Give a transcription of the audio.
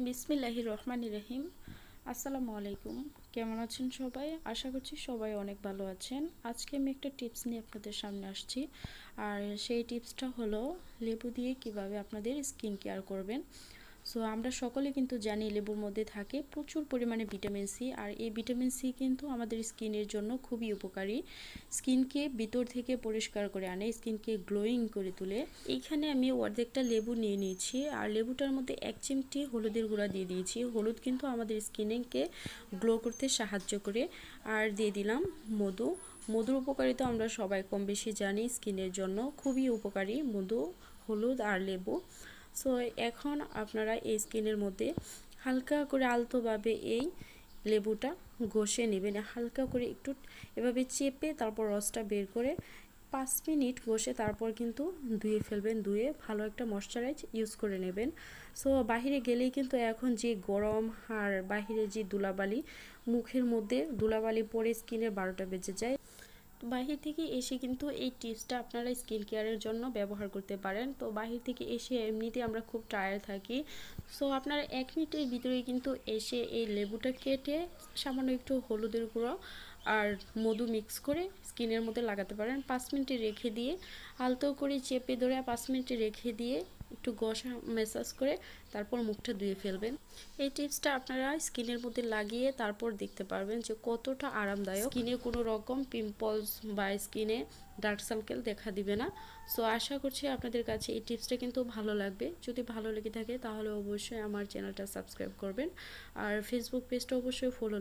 বিসমিল্লাহির রহমানির রহিম। আসসালামু আলাইকুম। কেমন আছেন সবাই? আশা করছি সবাই অনেক ভালো আছেন। আজকে আমি একটা টিপস নিয়ে আপনাদের সামনে আসছি, আর সেই টিপসটা হলো লেবু দিয়ে কিভাবে আপনাদের স্কিন কেয়ার করবেন। সো আমরা সকলে কিন্তু জানি লেবুর মধ্যে থাকে প্রচুর পরিমাণে ভিটামিন সি, আর এই ভিটামিন সি কিন্তু আমাদের স্কিনের জন্য খুবই উপকারী। স্কিনকে ভিতর থেকে পরিষ্কার করে আনে, স্কিনকে গ্লোয়িং করে তোলে। এইখানে আমি অর্ধেকটা লেবু নিয়ে নিয়েছি, আর লেবুটার মধ্যে 1 চিমটি হলুদের গুঁড়া দিয়ে দিয়েছি। হলুদ কিন্তু আমাদের স্কিনকে গ্লো করতে সাহায্য করে। আর দিয়ে দিলাম মধু। মধুর উপকারিতা আমরা সবাই কম বেশি জানি, স্কিনের জন্য খুবই উপকারী মধু, হলুদ আর লেবু। সো এখন আপনারা এই স্কিনের মধ্যে হালকা করে আলতোভাবে এই লেবুটা ঘষে নেবেন, হালকা করে একটু এভাবে চেপে তারপর রসটা বের করে 5 মিনিট ঘষে তারপর কিন্তু ধুয়ে ফেলবেন। ধুয়ে ভালো একটা ময়শ্চারাইজ ইউজ করে নেবেন। সো বাহিরে গেলেই কিন্তু এখন যে গরম আর বাহিরে যে ধুলাবালি, মুখের মধ্যে ধুলাবালি পরে স্কিনের 12টা বেজে যায়। তো বাহির থেকে এসে কিন্তু এই টিপসটা আপনারা স্কিন কেয়ারের জন্য ব্যবহার করতে পারেন। তো বাহির থেকে এসে এমনিতে আমরা খুব টায়ার্ড থাকি। সো আপনারা 1 মিনিটের ভিতরেই কিন্তু এসে এই লেবুটা কেটে সামান্য একটু হলুদের গুঁড়ো আর মধু মিক্স করে স্কিনের মধ্যে লাগাতে পারেন। 5 মিনিটে রেখে দিয়ে আলতো করে চেপে ধরে 5 মিনিটে রেখে দিয়ে একটু ঘষা ম্যাসাজ করে তারপর মুখটা ধুয়ে ফেলবেন। এই টিপসটা আপনারা স্কিনের মধ্যে লাগিয়ে তারপর দেখতে পারবেন যে কতটা আরামদায়ক। স্কিনে কোনো রকম পিম্পলস বা স্কিনে ডার্ক সার্কেল দেখা দিবে না। সো আশা করছি আপনাদের কাছে এই টিপসটা কিন্তু ভালো লাগবে। যদি ভালো লেগে থাকে তাহলে অবশ্যই আমার চ্যানেলটা সাবস্ক্রাইব করবেন, আর ফেসবুক পেজটা অবশ্যই ফলো